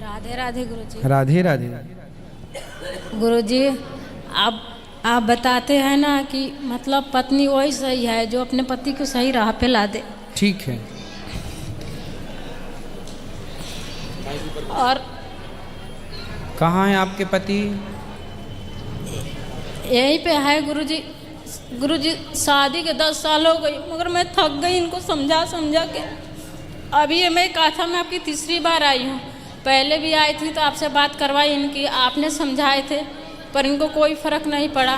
राधे राधे गुरुजी। राधे राधे। गुरुजी, आप बताते हैं ना कि मतलब पत्नी वही सही है जो अपने पति को सही राह पे ला दे। ठीक है। और कहाँ हैं आपके पति? यहीं पे है गुरुजी। गुरुजी, शादी के 10 साल हो गई मगर मैं थक गई इनको समझा समझा के। अभी ये मैं कहा था, मैं आपकी तीसरी बार आई हूँ। पहले भी आई थी तो आपसे बात करवाई इनकी, आपने समझाए थे पर इनको कोई फ़र्क नहीं पड़ा।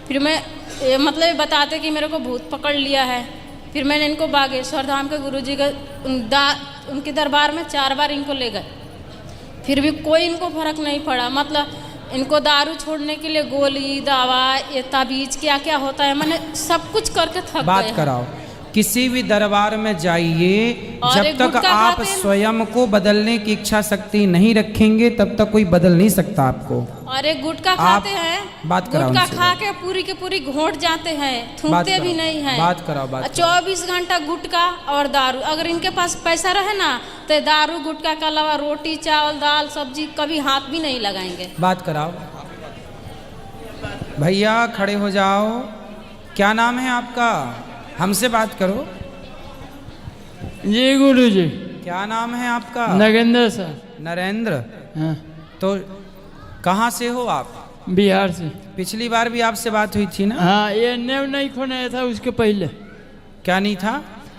फिर मैं मतलब ये बताते कि मेरे को भूत पकड़ लिया है। फिर मैंने इनको बागेश्वर धाम के गुरुजी के उनके दरबार में 4 बार इनको ले गए, फिर भी कोई इनको फ़र्क नहीं पड़ा। मतलब इनको दारू छोड़ने के लिए गोली, दवा, ये ताबीज क्या क्या होता है, मैंने सब कुछ करके थक गए। बात कराओ। किसी भी दरबार में जाइए, जब तक आप स्वयं को बदलने की इच्छा शक्ति नहीं रखेंगे तब तक कोई बदल नहीं सकता आपको। और एक गुटखा खाते हैं, बात कराओ। गुटखा खा के पूरी के पूरी घोंट जाते हैं, थूकते भी नहीं है। बात कराओ। 24 घंटा गुटखा और दारू। अगर इनके पास पैसा रहे ना तो दारू गुटखा के अलावा रोटी चावल दाल सब्जी कभी हाथ भी नहीं लगाएंगे। बात कराओ। भैया खड़े हो जाओ। क्या नाम है आपका? हमसे बात करो। जी गुरुजी। क्या नाम है आपका? नगेंद्र सर। नरेंद्र। हाँ। तो कहाँ से हो आप? बिहार से। पिछली बार भी आपसे बात हुई थी ना? हाँ, ये नेव नहीं खोना था उसके पहले। क्या नहीं था?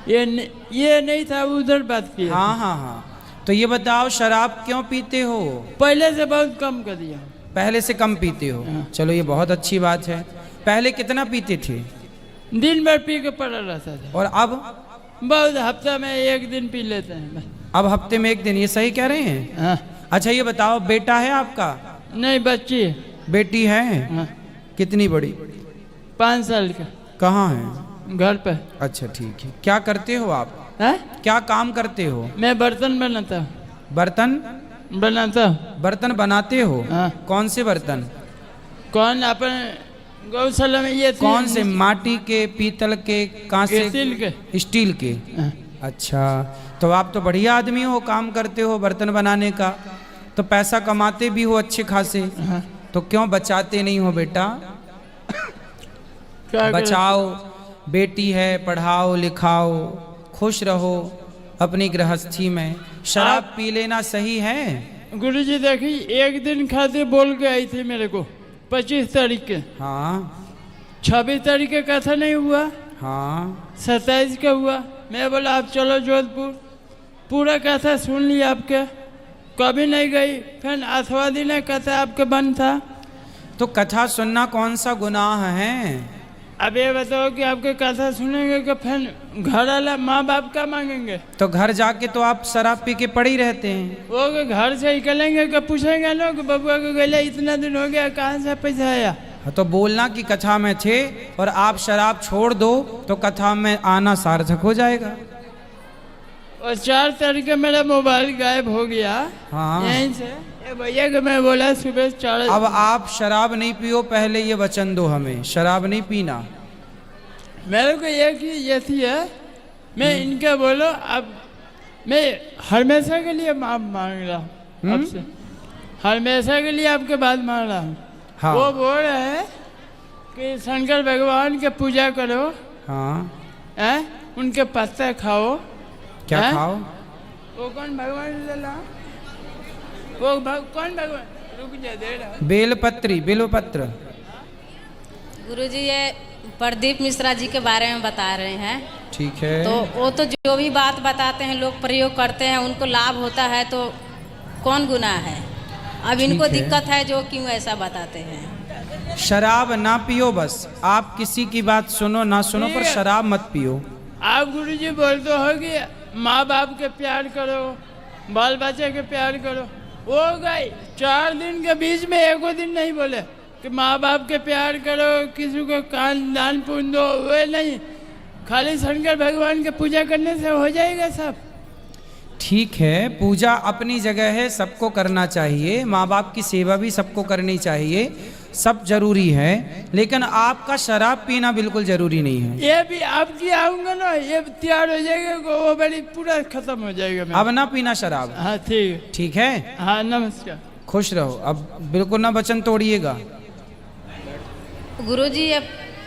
ये नहीं था, उधर बात की। हाँ। तो ये बताओ, शराब क्यों पीते हो? पहले से बहुत कम कर दिया। पहले से कम पीते हो? हाँ। चलो ये बहुत अच्छी बात है। पहले कितना पीते थे? दिन भर पी के पड़ा रहता था। और अब? बहुत, हफ्ता में 1 दिन पी लेते हैं। अब हफ्ते में 1 दिन, ये सही कह रहे हैं? हाँ। अच्छा ये बताओ, बेटा है आपका? नहीं, बच्ची है। बेटी है? हाँ। कितनी बड़ी? 5 साल का। कहाँ है? घर पे। अच्छा ठीक है। क्या करते हो आप? है? क्या काम करते हो? मैं बर्तन बनाता हूँ। बर्तन बनाता? बर्तन बनाते हो? हाँ। कौन से बर्तन? कौन? अपन गौशाला में ये कौन से? माटी के, पीतल के, कांसे के, स्टील के? हाँ। अच्छा, तो आप तो बढ़िया आदमी हो, काम करते हो बर्तन बनाने का, तो पैसा कमाते भी हो अच्छे खासे। हाँ। तो क्यों बचाते नहीं हो बेटा? बचाओ। बेटी है, पढ़ाओ लिखाओ, खुश रहो अपनी गृहस्थी में। शराब पी लेना सही है? गुरुजी देखिए, 1 दिन खाते बोल के आई थी मेरे को 25 तारीख के। हाँ। 26 तारीख का कथा नहीं हुआ? हाँ। 27 का हुआ। मैं बोला आप चलो जोधपुर, पूरा कथा सुन लिया आपके, कभी नहीं गई। फिर 8वां दिन कथा आपके बंद था। तो कथा सुनना कौन सा गुनाह है? अब ये बताओ कि आपके कथा सुनेंगे कि फिर घर वाला माँ बाप का मांगेंगे? तो घर जाके तो आप शराब पी के पड़े ही रहते हैं। वो घर से निकलेंगे कि पूछेंगे ना कि बबुआ को गले इतना दिन हो गया, कहाँ से पैसा आया? तो बोलना कि कथा में थे और आप शराब छोड़ दो तो कथा में आना सार्थक हो जाएगा। और 4 तारीख मेरा मोबाइल गायब हो गया। हाँ। यहीं से भैया को मैं बोला सुबह 4। अब आप शराब नहीं पियो, पहले ये वचन दो हमें, शराब नहीं पीना। मेरे को एक ही ये थी है, मैं इनका बोलो, अब मैं हमेशा के लिए माफ मांग रहा हूँ आपसे, हमेशा के लिए आपके बात मांग रहा हूँ। हाँ। वो बोल रहे हैं कि शंकर भगवान के पूजा करो। हाँ। उनके पत्ते खाओ। क्या खाओ? वो कौन भगवान ले ला? वो कौन भगवान? रुक जा, दे रहा। बेलपत्री, बेलपत्र। गुरुजी, ये प्रदीप मिश्रा जी के बारे में बता रहे हैं। ठीक है। तो वो तो जो भी बात बताते हैं लोग प्रयोग करते हैं, उनको लाभ होता है तो कौन गुनाह है? अब इनको दिक्कत है जो क्यों ऐसा बताते हैं। शराब ना पियो, बस आप किसी की बात सुनो ना सुनो पर शराब मत पियो। आप गुरुजी बोलते हो कि माँ बाप के प्यार करो, बाल बच्चे के प्यार करो। वो गए 4 दिन के बीच में 1 दिन नहीं बोले कि माँ बाप के प्यार करो, किसी को कान दान पुण्य दो, वे नहीं, खाली शंकर भगवान के पूजा करने से हो जाएगा सब। ठीक है, पूजा अपनी जगह है, सबको करना चाहिए, माँ बाप की सेवा भी सबको करनी चाहिए। सब जरूरी है, लेकिन आपका शराब पीना बिल्कुल जरूरी नहीं है। ये भी आपकी आऊंगा ना, ये तैयार हो जाएगा, वो बड़ी पूरा खत्म हो जाएगा मेरा। अब ना पीना शराब। हाँ ठीक। ठीक है। हाँ नमस्कार। खुश रहो, अब बिल्कुल ना वचन तोड़िएगा। गुरुजी ये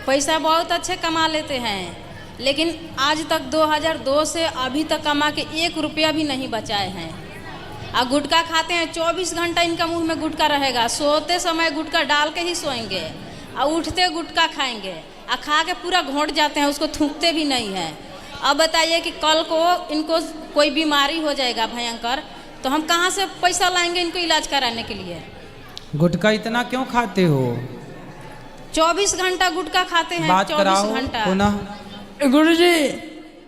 पैसा बहुत अच्छे कमा लेते हैं, लेकिन आज तक 2002 से अभी तक कमा के 1 रुपया भी नहीं बचाए हैं। और गुटखा खाते हैं, 24 घंटा इनका मुंह में गुटखा रहेगा। सोते समय गुटखा डाल के ही सोएंगे और उठते गुटखा खाएंगे और खा के पूरा घोंट जाते हैं, उसको थूकते भी नहीं हैं। अब बताइए कि कल को इनको कोई बीमारी हो जाएगा भयंकर, तो हम कहाँ से पैसा लाएंगे इनको इलाज कराने के लिए? गुटखा इतना क्यों खाते हो? 24 घंटा गुटखा खाते हैं। बात 24 कराओ घंटा। पुनः। गुरुजी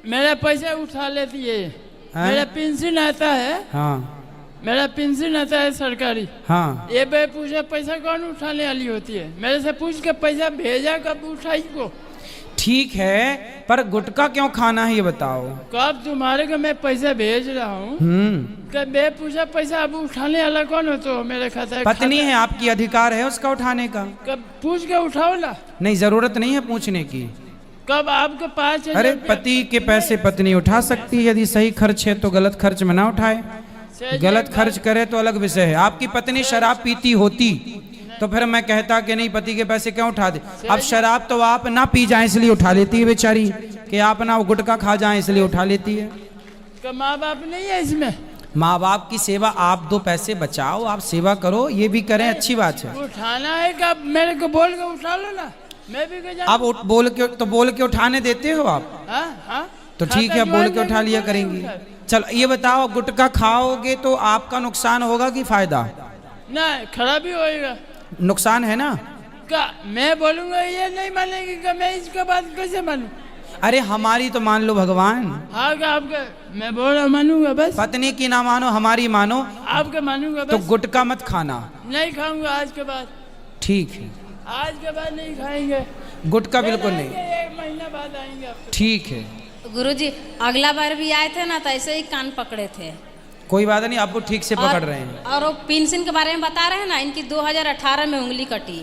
मेरा पैसा उठा लेती है, मेरा पेंशन आता है। हाँ मेरा पेंशन आता है सरकारी। हाँ। ये बे पूछे पैसा कौन उठाने वाली होती है? मेरे से पूछ के पैसा भेजा कब उठाई को? ठीक है, पर गुटखा क्यों खाना है ये बताओ। कब तुम्हारे को मैं पैसा भेज रहा हूँ, कब बे पूछा पैसा अब उठाने वाला कौन हो? तो मेरे खाता पत्नी है आपकी, अधिकार है उसका उठाने का। कब पूछ के उठाओ ना। नहीं, जरूरत नहीं है पूछने की। कब आपके पास? अरे पति के पैसे पत्नी उठा सकती है, यदि सही खर्च है तो गलत खर्च में ना उठाए। गलत खर्च करे तो अलग विषय है। आपकी पत्नी शराब पीती होती तो फिर मैं कहता कि नहीं पति के पैसे क्यों उठा दे। अब शराब तो आप ना पी जाए इसलिए उठा लेती है बेचारी, कि आप ना गुटखा खा जाए इसलिए उठा लेती है। माँ बाप नहीं है इसमें? माँ बाप की सेवा, आप 2 पैसे बचाओ, आप सेवा करो, ये भी करें, अच्छी बात है। उठाना है कब? मेरे को बोल के उठा लो ना, मैं भी आप बोल के उठाने देते हो आप? हाँ तो ठीक है, बोल के उठा लिया करेंगी। चल ये बताओ, गुटखा खाओगे तो आपका नुकसान होगा कि फायदा? ना, खराबी होएगा। नुकसान है ना? का मैं बोलूंगा ये नहीं मानेगी कि मैं इसके बाद कैसे मानूं? अरे हमारी तो मान लो भगवान। हाँ आपका मैं बोल रहा मानूंगा बस। पत्नी की ना मानो, हमारी मानो। आपका मानूंगा बस। तो गुटखा मत खाना। नहीं खाऊंगा आज के बाद। ठीक है, आज के बाद नहीं खाएंगे गुटखा बिल्कुल नहीं। 1 महीना बाद आएंगे आपके। ठीक है गुरुजी, अगला बार भी आए थे ना तो ऐसे ही कान पकड़े थे। कोई बात नहीं, आपको ठीक से पकड़ रहे हैं। और वो पेंशन के बारे में बता रहे हैं ना, इनकी 2018 में उंगली कटी।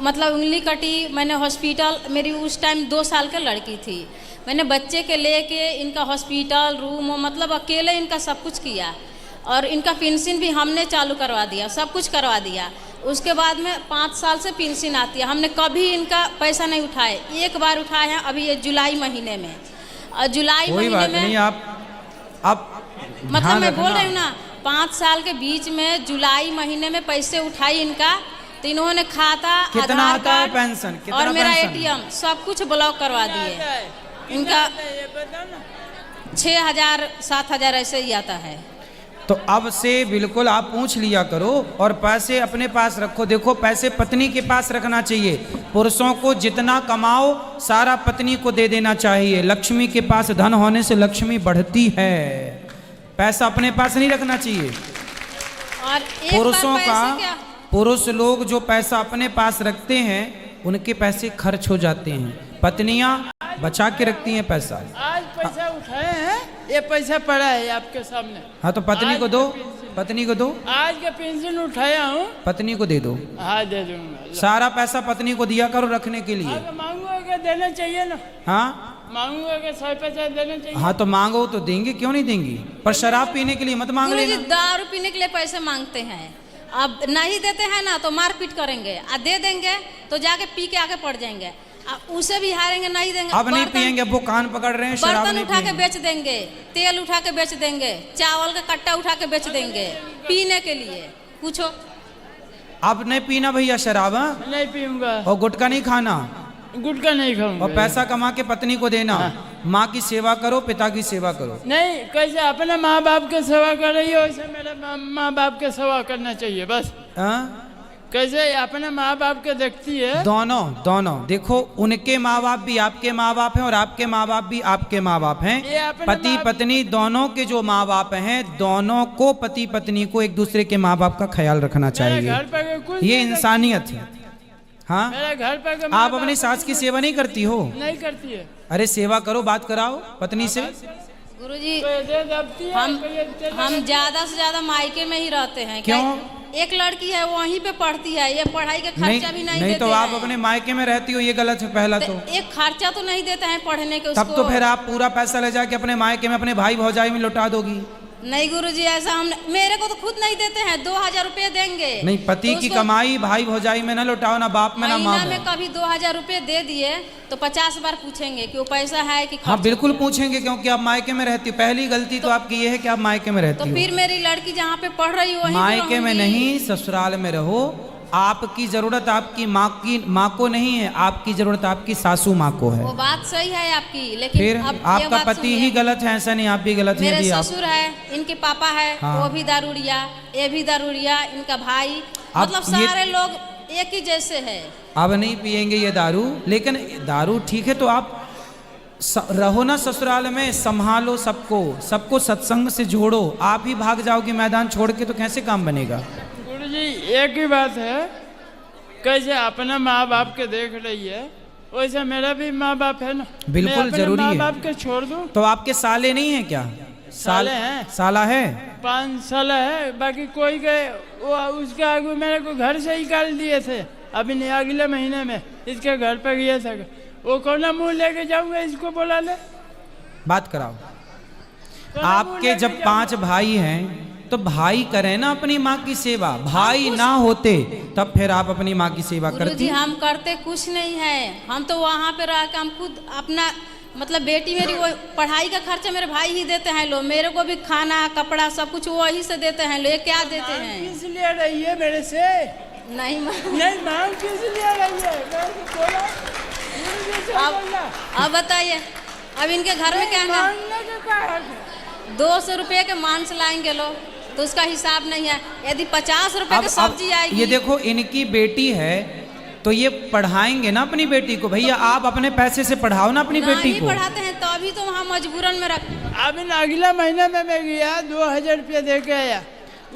मतलब उंगली कटी, मैंने हॉस्पिटल, मेरी उस टाइम 2 साल की लड़की थी, मैंने बच्चे के लेके इनका हॉस्पिटल रूम, मतलब अकेले इनका सब कुछ किया। और इनका पेंशन भी हमने चालू करवा दिया, सब कुछ करवा दिया। उसके बाद में 5 साल से पेंशन आती है, हमने कभी इनका पैसा नहीं उठाए। 1 बार उठाए हैं अभी ये जुलाई महीने में। और जुलाई महीने में नहीं, आप मतलब मैं बोल रही हूँ ना, 5 साल के बीच में जुलाई महीने में पैसे उठाई इनका, तो इन्होंने खाता, कितना आधार आता है कार्ड पेंशन, कितना और मेरा पेंशन? ATM सब कुछ ब्लॉक करवा दिए। इनका 6,000 7,000 ऐसे ही आता है। तो अब से बिल्कुल आप पूछ लिया करो और पैसे अपने पास रखो। देखो, पैसे पत्नी के पास रखना चाहिए। पुरुषों को जितना कमाओ सारा पत्नी को दे देना चाहिए। लक्ष्मी के पास धन होने से लक्ष्मी बढ़ती है, पैसा अपने पास नहीं रखना चाहिए। और एक पुरुषों बार का, क्या? पुरुष लोग जो पैसा अपने पास रखते हैं उनके पैसे खर्च हो जाते हैं, पत्नियां बचा के रखती हैं पैसा। आज पैसा उठाए हैं, ये पैसा पड़ा है आपके सामने। हाँ तो पत्नी को दो, पत्नी को दो। आज का पेंशन उठाया हूँ, पत्नी को दे दो। हाँ दे दूंगा। सारा पैसा पत्नी को दिया करो रखने के लिए। मांगूंगा क्या देना चाहिए ना? हाँ मांगूंगा क्या 100 पैसा देना चाहिए? हाँ तो मांगो तो देंगे, क्यों नहीं देंगी, पर शराब पीने के लिए मत मांग गुरुजी लेना। दारू पीने के लिए पैसे मांगते हैं, अब नहीं देते हैं ना तो मारपीट करेंगे, और दे देंगे तो जाके पी के आके पड़ जाएंगे, उसे भी हारेंगे, नहीं देंगे। अब नहीं पियेंगे, वो कान पकड़ रहे हैं, शराब बर्तन नहीं उठा के पियेंगे। बेच देंगे, तेल उठा के बेच देंगे, चावल का कट्टा उठा के बेच देंगे पीने के लिए। पूछो, अब नहीं पीना भैया शराब, हाँ? नहीं पीऊंगा। और गुटखा नहीं खाना, गुटखा नहीं खाऊंगा। और पैसा कमा के पत्नी को देना। माँ की सेवा करो, पिता की सेवा करो। नहीं, कैसे अपने माँ बाप की सेवा कर रही हो वैसे मेरे माँ बाप की सेवा करना चाहिए बस। हाँ? कैसे अपने माँ बाप के देखती है? दोनों दोनों देखो, उनके माँ बाप भी आपके माँ बाप हैं और आपके माँ बाप भी आपके माँ बाप हैं। पति पत्नी दोनों के जो माँ बाप हैं, दोनों को, पति पत्नी को एक दूसरे के माँ बाप का ख्याल रखना चाहिए, ये इंसानियत है। हाँ, मेरे घर पर आप अपनी सास की सेवा नहीं करती हो? नहीं करती है। अरे सेवा करो, बात कराओ पत्नी से। गुरुजी हम ज्यादा से ज्यादा मायके में ही रहते हैं। क्यों? एक लड़की है वहीं पे पढ़ती है, ये पढ़ाई का खर्चा भी नहीं नहीं देते तो आप हैं। अपने मायके में रहती हो, ये गलत है पहला तो। एक खर्चा तो नहीं देते हैं पढ़ने के तब उसको। तो फिर आप पूरा पैसा ले जाके अपने मायके में अपने भाई भौजाई में लौटा दोगी। नहीं गुरुजी, ऐसा हम मेरे को तो खुद नहीं देते हैं, 2000 रुपये देंगे। नहीं, पति तो की उसको कमाई भाई भौजाई में ना लौटाओ, ना बाप में ना माँ महीना में। में कभी 2000 रुपये दे दिए तो 50 बार पूछेंगे कि वो पैसा है कि हाँ खर्च बिल्कुल किया। पूछेंगे, क्योंकि आप मायके में रहती हो। पहली गलती तो आपकी ये है कि आप मायके में तो रहती हो। फिर मेरी लड़की जहाँ पे पढ़ रही हो वहीं पे मायके में रहूंगी। नहीं, ससुराल में रहो। आपकी जरूरत आपकी माँ को नहीं है, आपकी जरूरत आपकी सासू माँ को है। वो बात सही है आपकी, लेकिन फिर अब ये आपका बात पति सुनिए। ही गलत है, ऐसा नहीं आप भी गलत हैं। मेरे यदि आप ससुर है, इनके पापा है, हाँ। वो भी दारूड़िया, ये भी दारूड़िया, इनका भाई, अब मतलब ये- सारे लोग एक ही जैसे है। अब नहीं पिएंगे ये दारू, लेकिन दारू ठीक है तो आप रहो ना ससुराल में, संभालो सबको सत्संग से जोड़ो। आप ही भाग जाओगे मैदान छोड़ के तो कैसे काम बनेगा। गुरुजी एक ही बात है, कैसे अपना माँ बाप के देख रही है वैसे मेरा भी माँ बाप है ना। बिल्कुल मैं अपने जरूरी माँ है। बाप के छोड़ दूँ। तो आपके साले नहीं है क्या? साले हैं। साला है? 5 साल है, बाकी कोई गए वो उसके आगे मेरे को घर से ही निकाल दिए थे। अभी नहीं, अगले महीने में इसके घर पे गया था। वो कौन मुंह लेके जाऊंगा, इसको बोला ले बात कराओ। कौन मुंह आपके लेके जब जाऊंगा? 5 भाई हैं तो भाई करें ना अपनी माँ की सेवा। भाई ना होते तब फिर आप अपनी माँ की सेवा गुरुजी करती। हम करते कुछ नहीं है, हम तो वहाँ पे रह के हम खुद अपना मतलब बेटी मेरी वो पढ़ाई का खर्चा मेरे भाई ही देते हैं लोग, मेरे को भी खाना कपड़ा सब कुछ वही से देते हैं लोग। ये क्या देते हैं? किस लिए रही है मेरे से? नहीं नहीं मांग किस लिए रही है? मैं तो बोला, गुरुजी से बोला। अब बताइए, अब इनके घर में क्या है ना, मांगने का क्या हक है? 200 रुपये के मांस लाएंगे लोग तो उसका हिसाब नहीं है। यदि 50 रुपये अब की सब्जी आएगी, ये देखो इनकी बेटी है तो ये पढ़ाएंगे ना अपनी बेटी को। भैया आप अपने पैसे से पढ़ाओ ना अपनी बेटी नहीं को। पढ़ाते हैं तो अभी तो वहाँ मजबूरन में रख। अभी अगला महीने में मैं गया 2000 रुपया दे के आया।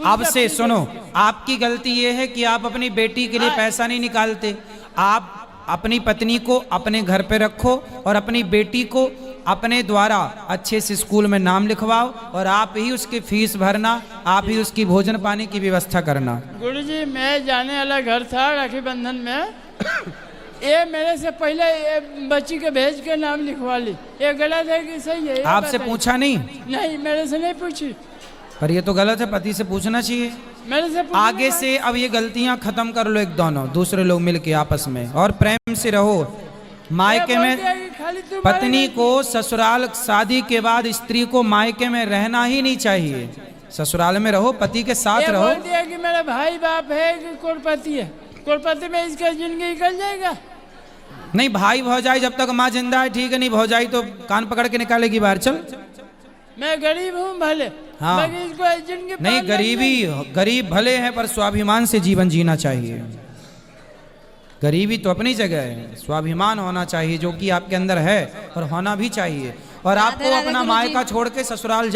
अब से सुनो, आपकी गलती ये है कि आप अपनी बेटी के लिए पैसा नहीं निकालते। आप अपनी पत्नी को अपने घर पे रखो और अपनी बेटी को अपने द्वारा अच्छे से स्कूल में नाम लिखवाओ और आप ही उसकी फीस भरना, आप ही उसकी भोजन पानी की व्यवस्था करना। गुरुजी मैं जाने वाला घर था राखी बंधन में, ये मेरे से पहले ये बच्ची के भेज के नाम लिखवा ली। ये गलत है कि सही है? ये आपसे बताइए। पूछा नहीं? नहीं, मेरे से नहीं पूछी। पर ये तो गलत है, पति से पूछना चाहिए। मेरे से पूछने आगे का- से अब ये गलतियां खत्म कर लो, एक दोनों दूसरे लोग मिलके आपस में, और प्रेम से रहो। मायके ये में बोलते हैं कि खाली तुम्हारे पत्नी लिए- को ससुराल शादी के बाद स्त्री को मायके में रहना ही नहीं चाहिए। ससुराल में रहो, पति के साथ ये रहो। बोलती है कि मेरा भाई बाप है कि करोड़पति है, करोड़पति में इसका जिंदगी निकल जाएगा। नहीं, भाई भौजाई जब तक माँ जिंदा है ठीक है, नहीं भौजाई तो कान पकड़ के निकालेगी बाहर। चल मैं गरीब हूँ भले, हाँ। बाकी इसको जिंदगी नहीं, पार लगनी गरीब भले हैं पर स्वाभिमान से जीवन जीना चाहिए। गरीबी तो अपनी जगह है, स्वाभिमान होना चाहिए जो कि आपके अंदर है और होना भी चाहिए। और आपको राधे अपना गुरुजी। मायका छोड़ के ससुराल